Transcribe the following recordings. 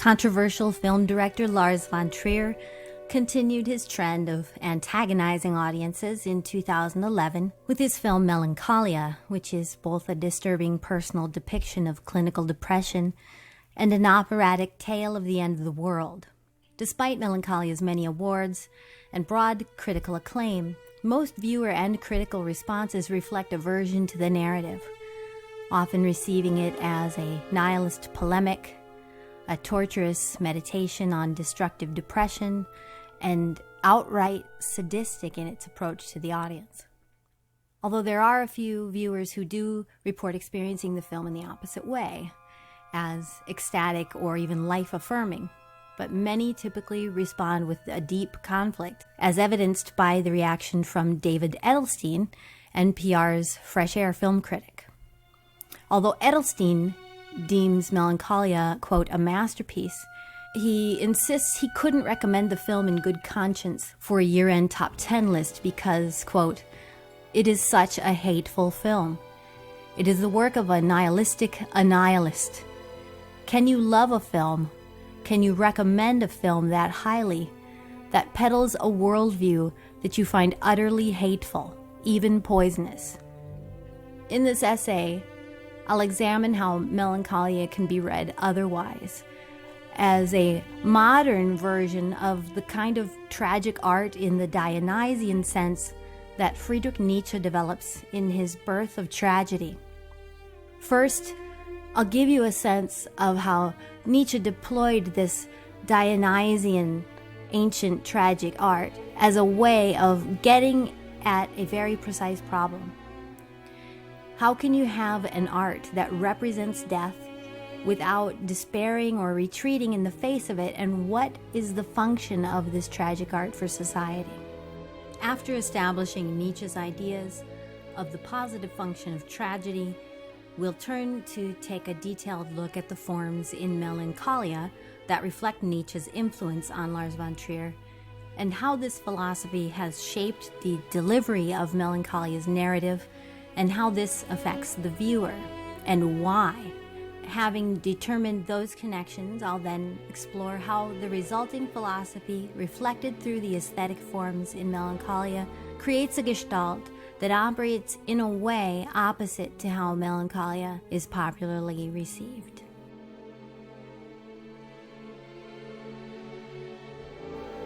Controversial film director Lars von Trier continued his trend of antagonizing audiences in 2011 with his film Melancholia, which is both a disturbing personal depiction of clinical depression and an operatic tale of the end of the world. Despite Melancholia's many awards and broad critical acclaim, most viewer and critical responses reflect aversion to the narrative, often receiving it as a nihilist polemic, a torturous meditation on destructive depression, and outright sadistic in its approach to the audience. Although there are a few viewers who do report experiencing the film in the opposite way, as ecstatic or even life-affirming, but many typically respond with a deep conflict, as evidenced by the reaction from David Edelstein, NPR's Fresh Air film critic. Although Edelstein deems Melancholia, quote, a masterpiece, he insists he couldn't recommend the film in good conscience for a year-end top 10 list because, quote, it is such a hateful film. It is the work of a nihilistic nihilist. Can you love a film? Can you recommend a film that highly, that peddles a worldview that you find utterly hateful, even poisonous? In this essay, I'll examine how Melancholia can be read otherwise, as a modern version of the kind of tragic art in the Dionysian sense that Friedrich Nietzsche develops in his Birth of Tragedy. First, I'll give you a sense of how Nietzsche deployed this Dionysian ancient tragic art as a way of getting at a very precise problem. How can you have an art that represents death without despairing or retreating in the face of it, and what is the function of this tragic art for society? After establishing Nietzsche's ideas of the positive function of tragedy, we'll turn to take a detailed look at the forms in Melancholia that reflect Nietzsche's influence on Lars von Trier, and how this philosophy has shaped the delivery of Melancholia's narrative, and how this affects the viewer, and why. Having determined those connections, I'll then explore how the resulting philosophy, reflected through the aesthetic forms in Melancholia, creates a gestalt that operates in a way opposite to how Melancholia is popularly received.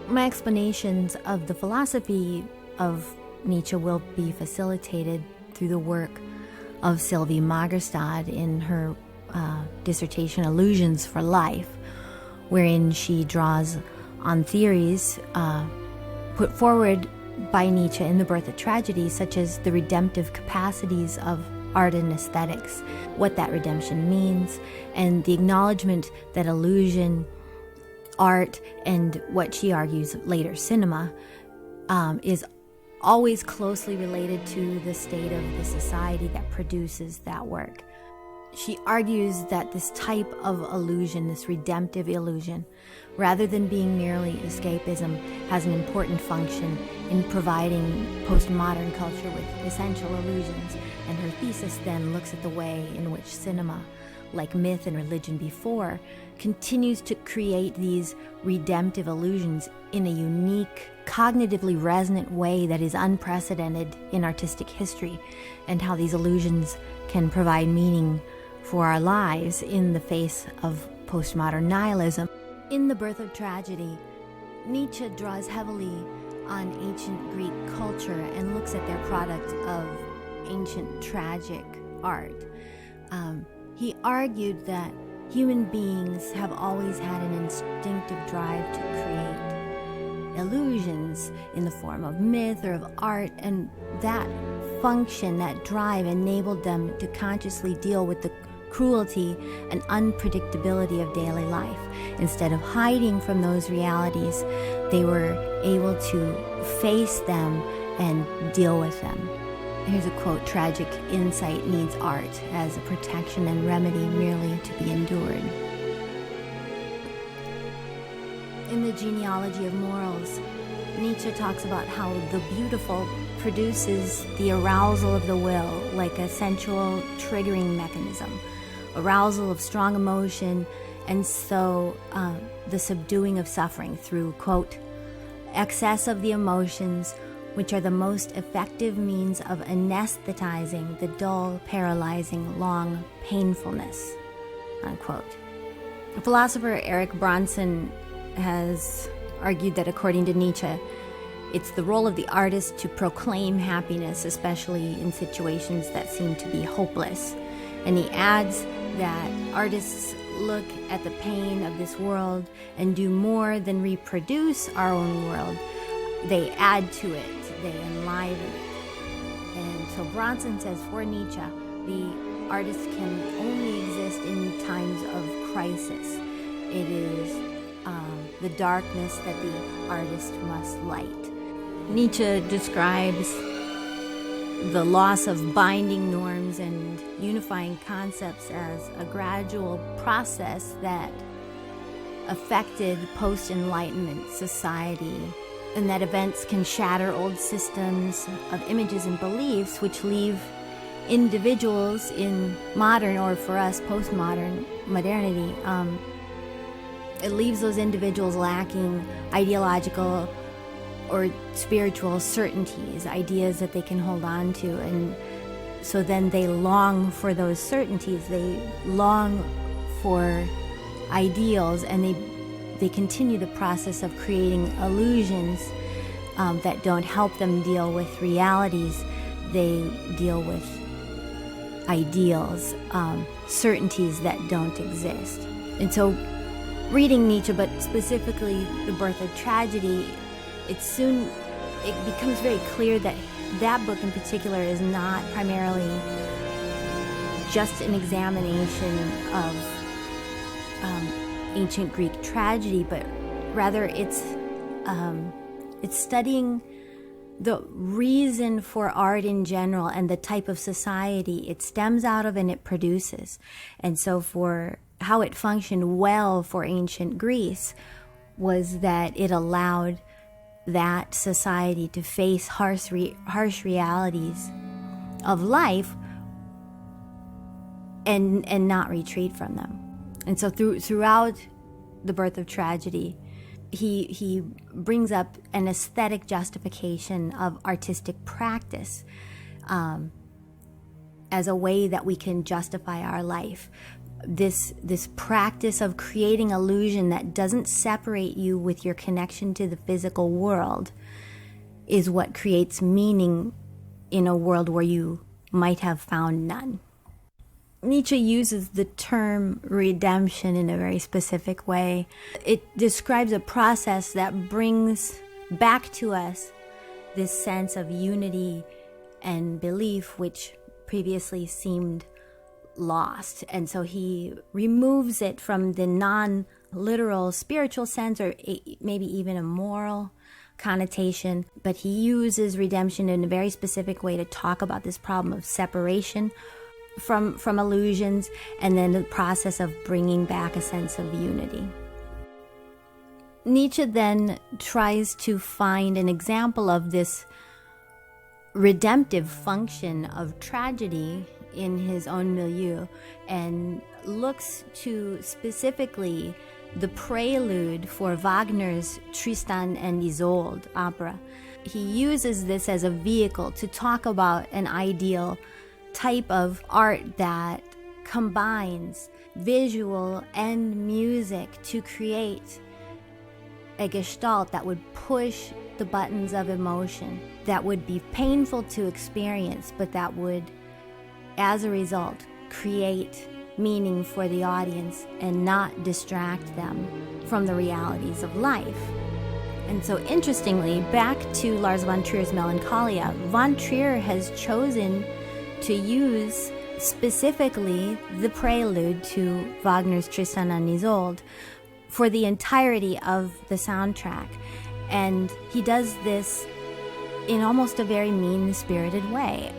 My explanations of the philosophy of Nietzsche will be facilitated through the work of Sylvie Magerstad in her dissertation Illusions for Life, wherein she draws on theories put forward by Nietzsche in the Birth of Tragedy, such as the redemptive capacities of art and aesthetics, what that redemption means, and the acknowledgement that illusion, art, and what she argues later cinema, is always closely related to the state of the society that produces that work. She argues that this type of illusion, this redemptive illusion, rather than being merely escapism, has an important function in providing postmodern culture with essential illusions. And her thesis then looks at the way in which cinema, like myth and religion before, continues to create these redemptive illusions in a unique, cognitively resonant way that is unprecedented in artistic history, and how these illusions can provide meaning for our lives in the face of postmodern nihilism. In The Birth of Tragedy, Nietzsche draws heavily on ancient Greek culture and looks at their product of ancient tragic art. He argued that human beings have always had an instinctive drive to create illusions in the form of myth or of art, and that function, that drive, enabled them to consciously deal with the cruelty and unpredictability of daily life. Instead of hiding from those realities, they were able to face them and deal with them. Here's a quote: "Tragic insight needs art as a protection and remedy merely to be endured." In the Genealogy of Morals, Nietzsche talks about how the beautiful produces the arousal of the will like a sensual triggering mechanism, arousal of strong emotion And so the subduing of suffering through, quote, excess of the emotions, which are the most effective means of anesthetizing the dull, paralyzing, long painfulness, unquote. Philosopher Eric Bronson has argued that according to Nietzsche, it's the role of the artist to proclaim happiness, especially in situations that seem to be hopeless. And he adds that artists look at the pain of this world and do more than reproduce our own world. They add to it, they enliven it. And so Bronson says for Nietzsche, the artist can only exist in times of crisis. It is the darkness that the artist must light. Nietzsche describes the loss of binding norms and unifying concepts as a gradual process that affected post-Enlightenment society, and that events can shatter old systems of images and beliefs, which leave individuals in modern, or for us, postmodern modernity, it leaves those individuals lacking ideological or spiritual certainties, ideas that they can hold on to. And so then they long for those certainties, they long for ideals, and they continue the process of creating illusions that don't help them deal with realities. They deal with ideals, certainties that don't exist. And so reading Nietzsche, but specifically The Birth of Tragedy, it becomes very clear that that book in particular is not primarily just an examination of ancient Greek tragedy, but rather it's studying the reason for art in general and the type of society it stems out of and it produces. And so for how it functioned well for ancient Greece was that it allowed that society to face harsh realities of life and not retreat from them. And so throughout The Birth of Tragedy, he brings up an aesthetic justification of artistic practice as a way that we can justify our life. This practice of creating illusion that doesn't separate you with your connection to the physical world is what creates meaning in a world where you might have found none. Nietzsche uses the term redemption in a very specific way. It describes a process that brings back to us this sense of unity and belief which previously seemed lost. And so he removes it from the non-literal spiritual sense, or maybe even a moral connotation, but he uses redemption in a very specific way to talk about this problem of separation from illusions, and then the process of bringing back a sense of unity. Nietzsche then tries to find an example of this redemptive function of tragedy in his own milieu, and looks to specifically the prelude for Wagner's Tristan and Isolde opera. He uses this as a vehicle to talk about an ideal type of art that combines visual and music to create a gestalt that would push the buttons of emotion, that would be painful to experience, but that would, as a result, create meaning for the audience and not distract them from the realities of life. And so interestingly, back to Lars von Trier's Melancholia, von Trier has chosen to use specifically the prelude to Wagner's Tristan and Isolde for the entirety of the soundtrack. And he does this in almost a very mean-spirited way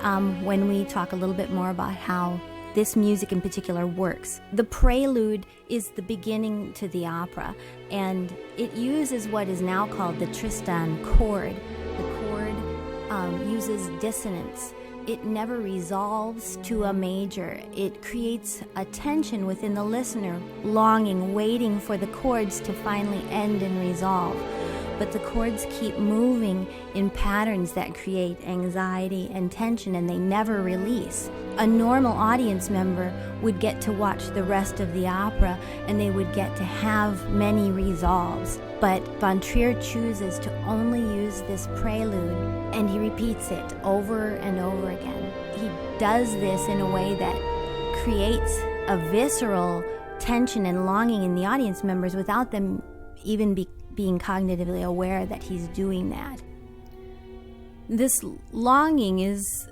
when we talk a little bit more about how this music in particular works. The prelude is the beginning to the opera, and it uses what is now called the Tristan chord. The chord uses dissonance it never resolves to a major. It creates a tension within the listener, longing, waiting for the chords to finally end and resolve. But the chords keep moving in patterns that create anxiety and tension, and they never release. A normal audience member would get to watch the rest of the opera, and they would get to have many resolves. But von Trier chooses to only use this prelude, and he repeats it over and over again. He does this in a way that creates a visceral tension and longing in the audience members without them even being cognitively aware that he's doing that. This longing is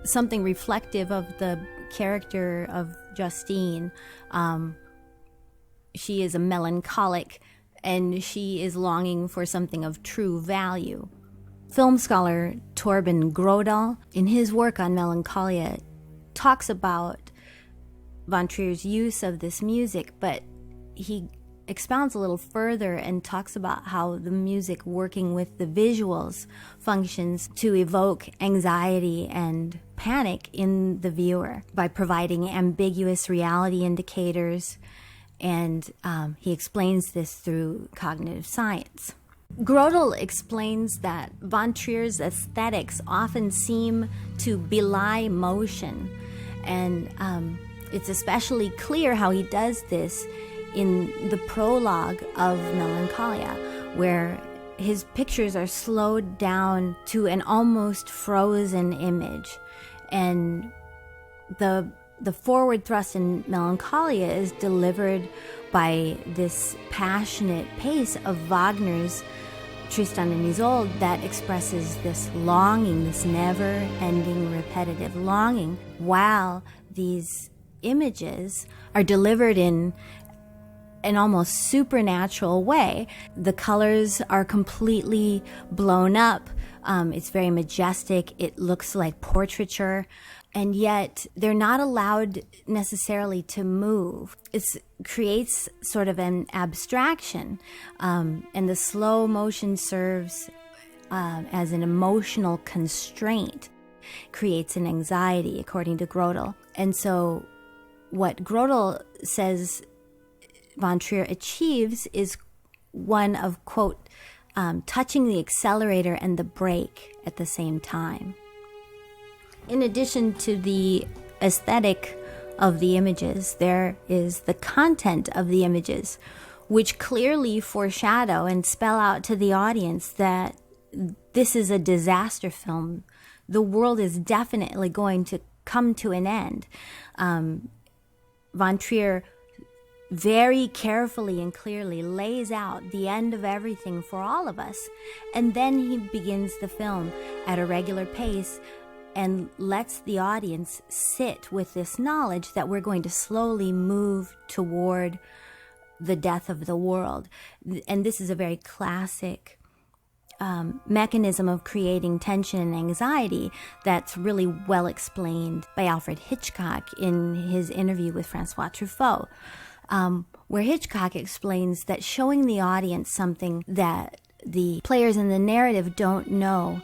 something reflective of the character of Justine. She is a melancholic, and she is longing for something of true value. Film scholar Torben Grodal, in his work on Melancholia, talks about von Trier's use of this music, but he expounds a little further and talks about how the music working with the visuals functions to evoke anxiety and panic in the viewer by providing ambiguous reality indicators, and he explains this through cognitive science. Grodal explains that von Trier's aesthetics often seem to belie motion, and it's especially clear how he does this in the prologue of Melancholia, where his pictures are slowed down to an almost frozen image. And the forward thrust in Melancholia is delivered by this passionate pace of Wagner's Tristan and Isolde that expresses this longing, this never-ending repetitive longing, while these images are delivered in an almost supernatural way. The colors are completely blown up. It's very majestic. It looks like portraiture, and yet they're not allowed necessarily to move. It creates sort of an abstraction, and the slow motion serves as an emotional constraint, creates an anxiety, according to Grodal. And so what Grodal says von Trier achieves is one of, quote, touching the accelerator and the brake at the same time. In addition to the aesthetic of the images, there is the content of the images, which clearly foreshadow and spell out to the audience that this is a disaster film. The world is definitely going to come to an end. Von Trier very carefully and clearly lays out the end of everything for all of us, and then he begins the film at a regular pace and lets the audience sit with this knowledge that we're going to slowly move toward the death of the world. And this is a very classic mechanism of creating tension and anxiety that's really well explained by Alfred Hitchcock in his interview with Francois Truffaut, where Hitchcock explains that showing the audience something that the players in the narrative don't know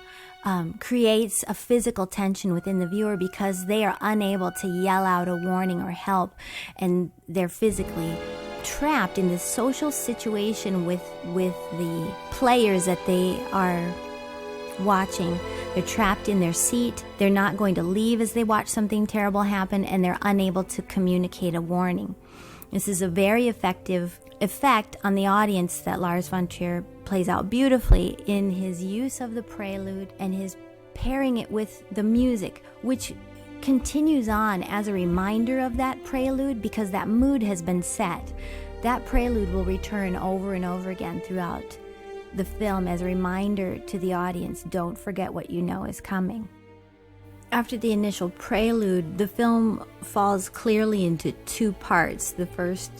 creates a physical tension within the viewer because they are unable to yell out a warning or help, and they're physically trapped in this social situation with the players that they are watching. They're trapped in their seat. They're not going to leave as they watch something terrible happen, and they're unable to communicate a warning. This is a very effective effect on the audience that Lars von Trier plays out beautifully in his use of the prelude and his pairing it with the music, which continues on as a reminder of that prelude because that mood has been set. That prelude will return over and over again throughout the film as a reminder to the audience, don't forget what you know is coming. After the initial prelude, the film falls clearly into two parts. The first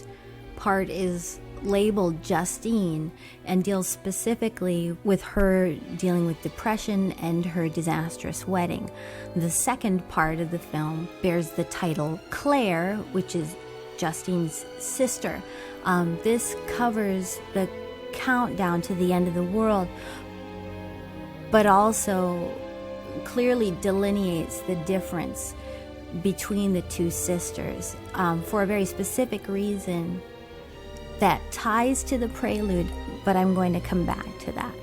part is labeled Justine and deals specifically with her dealing with depression and her disastrous wedding. The second part of the film bears the title Claire, which is Justine's sister. This covers the countdown to the end of the world, but also clearly delineates the difference between the two sisters for a very specific reason that ties to the prelude, but I'm going to come back to that.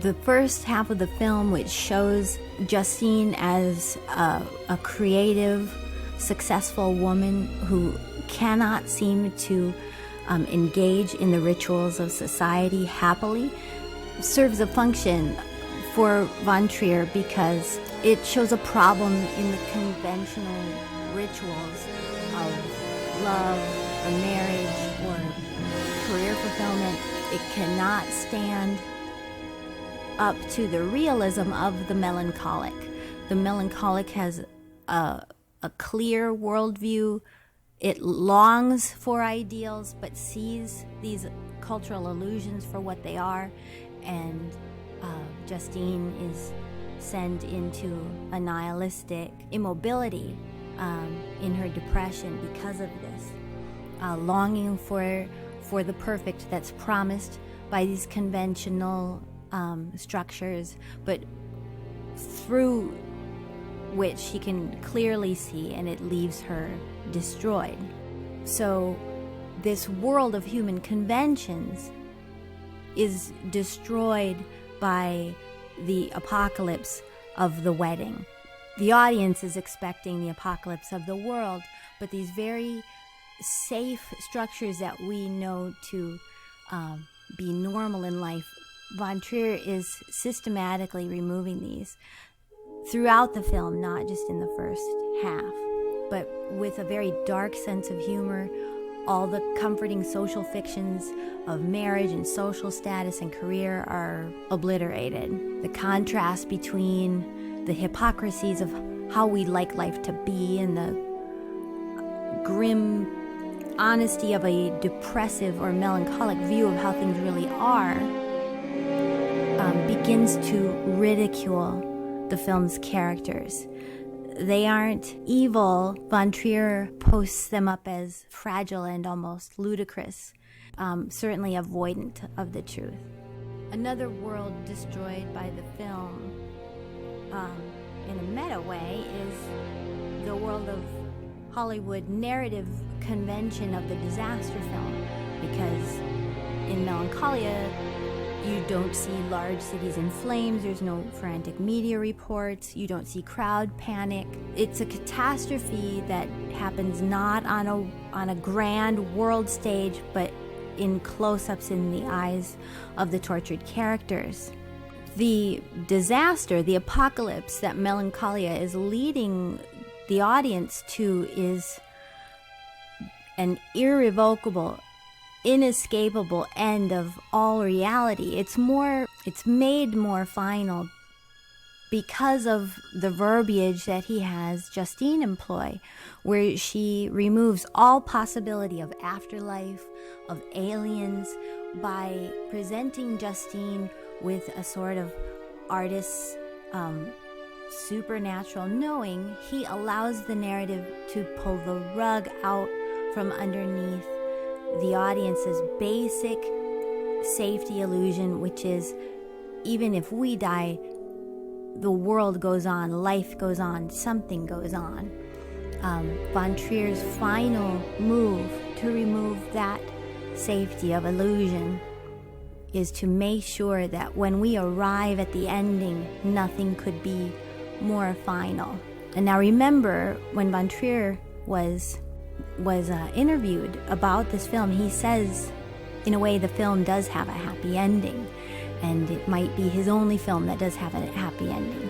The first half of the film, which shows Justine as a creative, successful woman who cannot seem to engage in the rituals of society happily, serves a function for von Trier because it shows a problem in the conventional rituals of love or marriage or career fulfillment. It cannot stand up to the realism of the melancholic. The melancholic has a clear worldview. It longs for ideals but sees these cultural illusions for what they are, and Justine is sent into a nihilistic immobility in her depression because of this, longing for the perfect that's promised by these conventional structures, but through which she can clearly see, and it leaves her destroyed. So this world of human conventions is destroyed by the apocalypse of the wedding. The audience is expecting the apocalypse of the world, but these very safe structures that we know to be normal in life, von Trier is systematically removing these throughout the film, not just in the first half, but with a very dark sense of humor. All the comforting social fictions of marriage and social status and career are obliterated. The contrast between the hypocrisies of how we like life to be and the grim honesty of a depressive or melancholic view of how things really are begins to ridicule the film's characters. They aren't evil. Von Trier posts them up as fragile and almost ludicrous, certainly avoidant of the truth. Another world destroyed by the film, in a meta way, is the world of Hollywood narrative convention of the disaster film, because in Melancholia, you don't see large cities in flames, there's no frantic media reports, you don't see crowd panic. It's a catastrophe that happens not on a grand world stage, but in close-ups in the eyes of the tortured characters. The disaster, the apocalypse that Melancholia is leading the audience to is an irrevocable, inescapable end of all reality. It's made more final because of the verbiage that he has Justine employ, where she removes all possibility of afterlife, of aliens, by presenting Justine with a sort of artist's supernatural knowing. He allows the narrative to pull the rug out from underneath the audience's basic safety illusion, which is, even if we die, the world goes on, life goes on, something goes on. Von Trier's final move to remove that safety of illusion is to make sure that when we arrive at the ending, nothing could be more final. And now remember, when Von Trier was interviewed about this film, he says, in a way, the film does have a happy ending, and it might be his only film that does have a happy ending.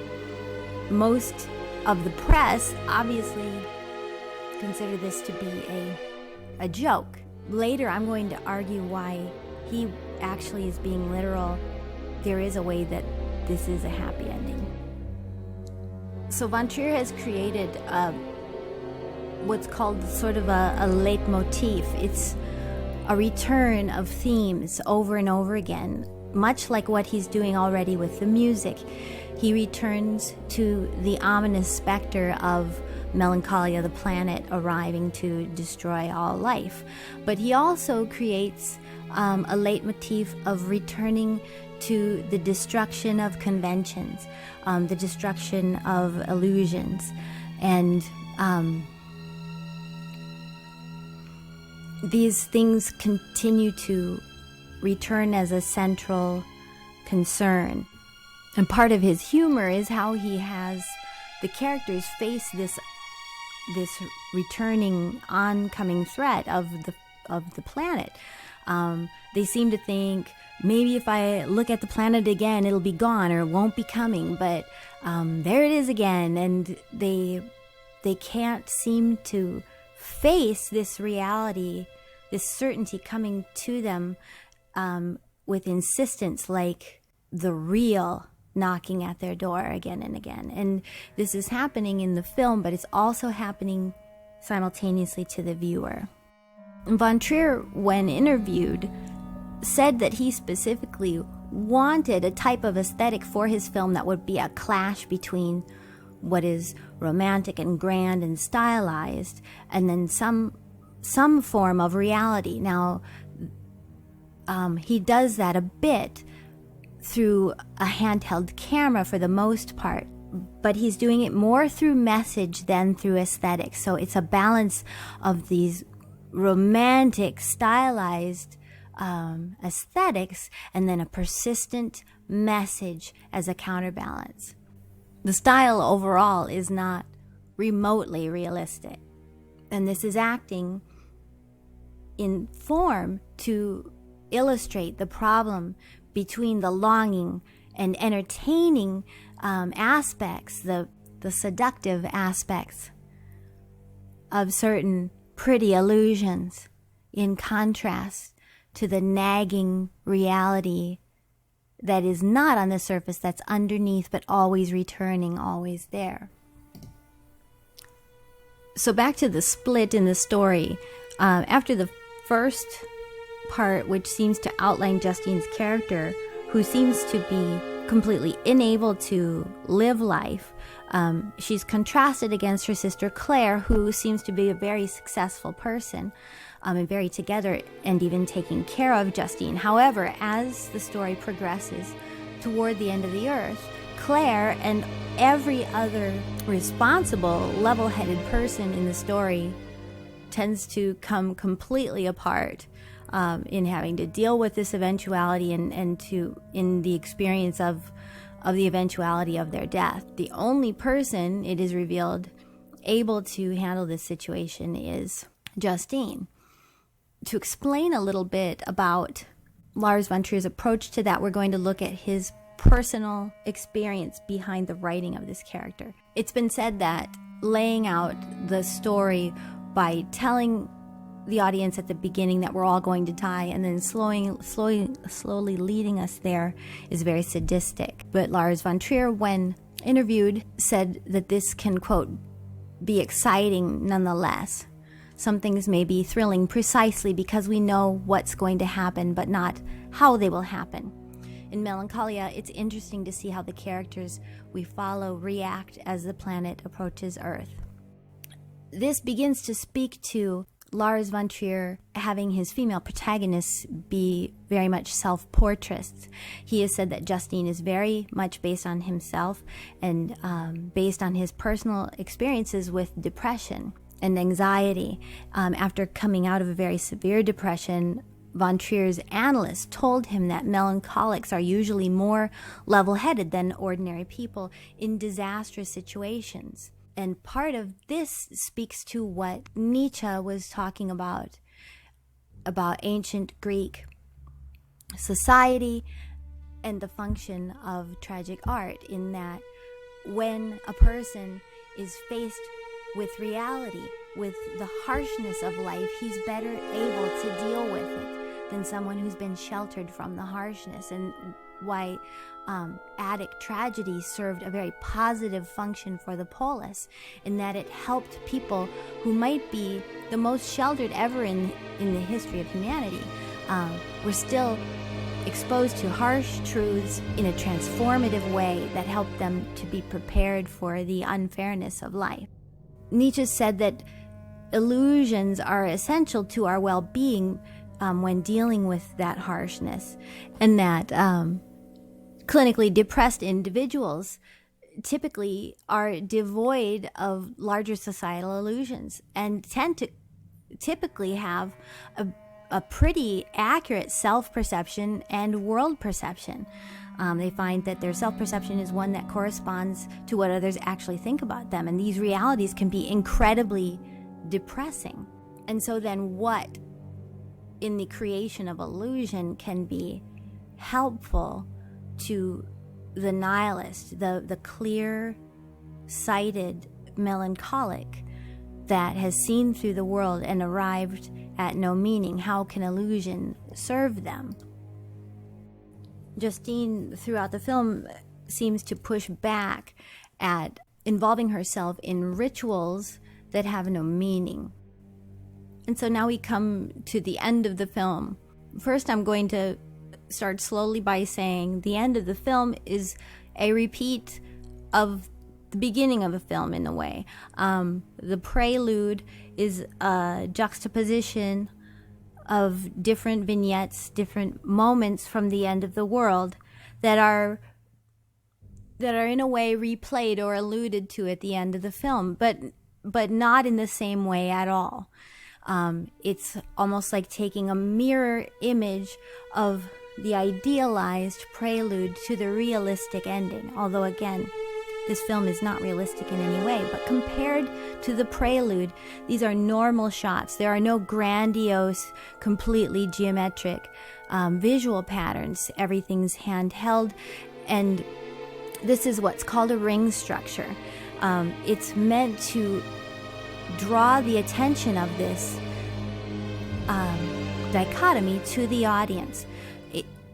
Most of the press obviously consider this to be a joke. Later, I'm going to argue why he actually is being literal. There is a way that this is a happy ending. So Von Trier has created what's called sort of a leitmotif. It's a return of themes over and over again, much like what he's doing already with the music. He returns to the ominous specter of Melancholia, the planet arriving to destroy all life. But he also creates a leitmotif of returning to the destruction of conventions, the destruction of illusions, and these things continue to return as a central concern. And part of his humor is how he has the characters face this returning, oncoming threat of the planet. They seem to think, maybe if I look at the planet again, it'll be gone or it won't be coming. But there it is again, and they can't seem to face this reality, this certainty coming to them with insistence, like the real knocking at their door again and again. And this is happening in the film, but it's also happening simultaneously to the viewer. Von Trier, when interviewed, said that he specifically wanted a type of aesthetic for his film that would be a clash between what is romantic and grand and stylized, and then some form of reality. Now, he does that a bit through a handheld camera for the most part, but he's doing it more through message than through aesthetics. So it's a balance of these romantic, stylized aesthetics, and then a persistent message as a counterbalance. The style overall is not remotely realistic, and this is acting in form to illustrate the problem between the longing and entertaining aspects, the seductive aspects of certain pretty illusions, in contrast to the nagging reality that is not on the surface, that's underneath, but always returning, always there. So back to the split in the story. After the first part, which seems to outline Justine's character, who seems to be completely unable to live life, she's contrasted against her sister Claire, who seems to be a very successful person, and very together and even taking care of Justine. However, as the story progresses toward the end of the earth, Claire and every other responsible, level-headed person in the story tends to come completely apart in having to deal with this eventuality and to in the experience of the eventuality of their death. The only person, it is revealed, able to handle this situation is Justine. To explain a little bit about Lars von Trier's approach to that, we're going to look at his personal experience behind the writing of this character. It's been said that laying out the story by telling the audience at the beginning that we're all going to die and then slowly leading us there is very sadistic. But Lars von Trier, when interviewed, said that this can, quote, be exciting nonetheless. Some things may be thrilling precisely because we know what's going to happen, but not how they will happen. In Melancholia, it's interesting to see how the characters we follow react as the planet approaches Earth. This begins to speak to Lars von Trier having his female protagonists be very much self-portraits. He has said that Justine is very much based on himself and based on his personal experiences with depression and anxiety. After coming out of a very severe depression, von Trier's analyst told him that melancholics are usually more level-headed than ordinary people in disastrous situations. And part of this speaks to what Nietzsche was talking about ancient Greek society and the function of tragic art, in that when a person is faced with reality, with the harshness of life, he's better able to deal with it than someone who's been sheltered from the harshness. And why Attic tragedy served a very positive function for the polis, in that it helped people who might be the most sheltered ever in the history of humanity were still exposed to harsh truths in a transformative way that helped them to be prepared for the unfairness of life. Nietzsche said that illusions are essential to our well-being when dealing with that harshness, and that clinically depressed individuals typically are devoid of larger societal illusions and tend to typically have a pretty accurate self-perception and world perception. They find that their self-perception is one that corresponds to what others actually think about them, and these realities can be incredibly depressing. And so then what in the creation of illusion can be helpful to the nihilist, the clear-sighted melancholic that has seen through the world and arrived at no meaning? How can illusion serve them? Justine, throughout the film, seems to push back at involving herself in rituals that have no meaning. And so now we come to the end of the film. First, I'm going to start slowly by saying the end of the film is a repeat of the beginning of the film in a way. The prelude is a juxtaposition of different vignettes, different moments from the end of the world that are in a way replayed or alluded to at the end of the film, but not in the same way at all. It's almost like taking a mirror image of the idealized prelude to the realistic ending. Although again, this film is not realistic in any way, but compared to the prelude, these are normal shots. There are no grandiose, completely geometric visual patterns. Everything's handheld, and this is what's called a ring structure. It's meant to draw the attention of this dichotomy to the audience.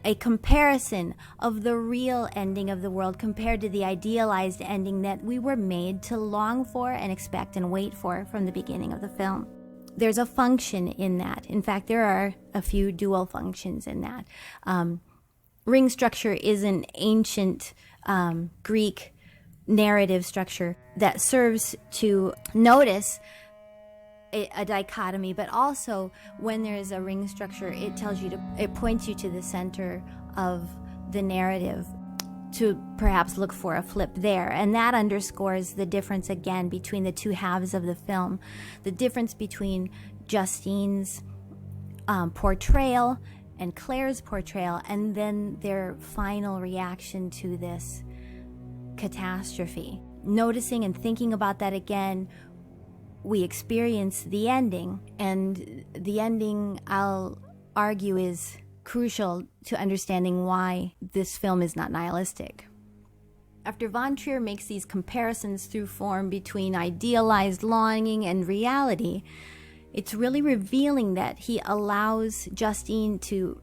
A comparison of the real ending of the world compared to the idealized ending that we were made to long for and expect and wait for from the beginning of the film. There's a function in that. In fact, there are a few dual functions in that. Ring structure is an ancient Greek narrative structure that serves to notice a dichotomy, but also when there is a ring structure, it points you to the center of the narrative to perhaps look for a flip there. And that underscores the difference again between the two halves of the film, the difference between Justine's portrayal and Claire's portrayal, and then their final reaction to this catastrophe. Noticing and thinking about that again, we experience the ending, and the ending, I'll argue, is crucial to understanding why this film is not nihilistic. After von Trier makes these comparisons through form between idealized longing and reality, it's really revealing that he allows Justine to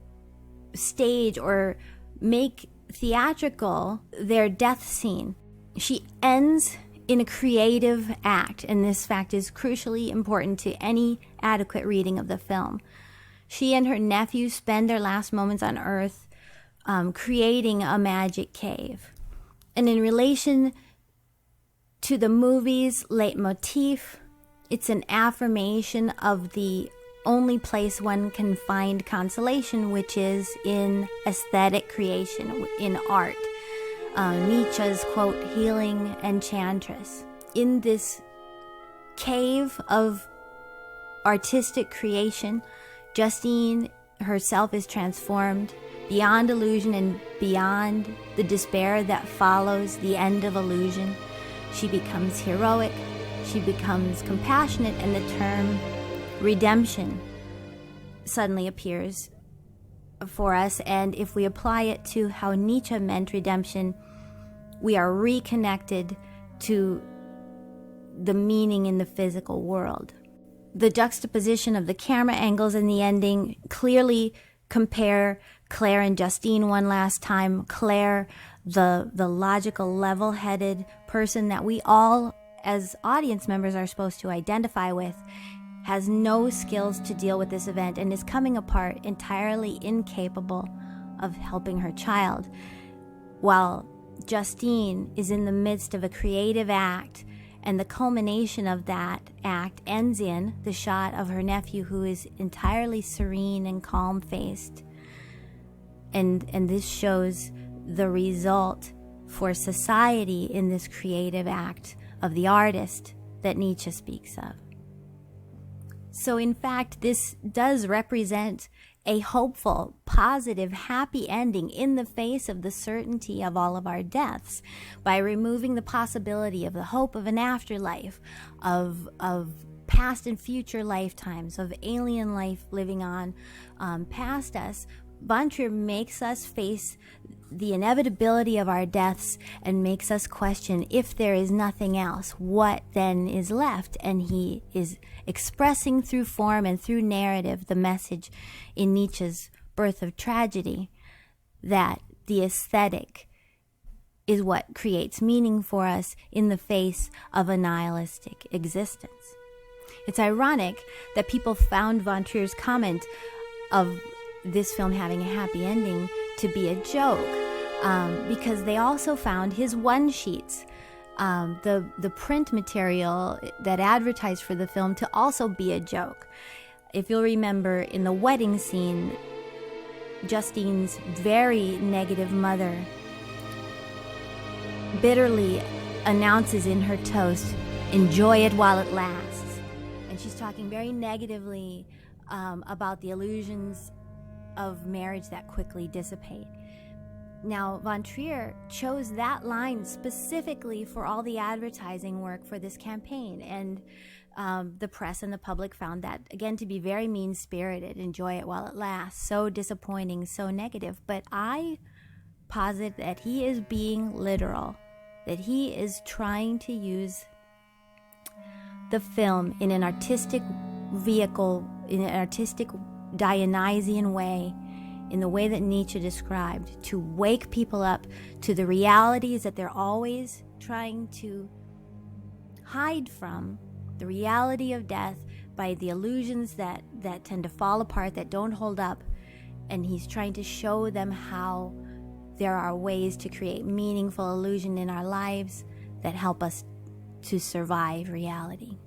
stage or make theatrical their death scene. She ends in a creative act, and this fact is crucially important to any adequate reading of the film. She and her nephew spend their last moments on Earth creating a magic cave. And in relation to the movie's leitmotif, it's an affirmation of the only place one can find consolation, which is in aesthetic creation, in art. Nietzsche's, quote, healing enchantress. In this cave of artistic creation, Justine herself is transformed beyond illusion and beyond the despair that follows the end of illusion. She becomes heroic, she becomes compassionate, and the term redemption suddenly appears for us. And if we apply it to how Nietzsche meant redemption, we are reconnected to the meaning in the physical world. The juxtaposition of the camera angles in the ending clearly compare Claire and Justine one last time. Claire, the logical, level-headed person that we all, as audience members, are supposed to identify with, has no skills to deal with this event and is coming apart entirely incapable of helping her child, while Justine is in the midst of a creative act And the culmination of that act ends in the shot of her nephew, who is entirely serene and calm-faced. And this shows the result for society in this creative act of the artist that Nietzsche speaks of. So in fact, this does represent a hopeful, positive, happy ending in the face of the certainty of all of our deaths, by removing the possibility of the hope of an afterlife, of past and future lifetimes, of alien life living on past us. Von Trier makes us face the inevitability of our deaths and makes us question, if there is nothing else, what then is left? And he is expressing through form and through narrative the message in Nietzsche's Birth of Tragedy, that the aesthetic is what creates meaning for us in the face of a nihilistic existence. It's ironic that people found Von Trier's comment of this film having a happy ending to be a joke, because they also found his one-sheets, the print material that advertised for the film, to also be a joke. If you'll remember, in the wedding scene, Justine's very negative mother bitterly announces in her toast, "Enjoy it while it lasts." And she's talking very negatively about the illusions of marriage that quickly dissipate. Now, Von Trier chose that line specifically for all the advertising work for this campaign, and the press and the public found that, again, to be very mean-spirited. Enjoy it while it lasts. So disappointing, so negative. But I posit that he is being literal, that he is trying to use the film in an artistic vehicle, in an artistic Dionysian way, in the way that Nietzsche described, to wake people up to the realities that they're always trying to hide from, the reality of death, by the illusions that tend to fall apart, that don't hold up. And he's trying to show them how there are ways to create meaningful illusion in our lives that help us to survive reality.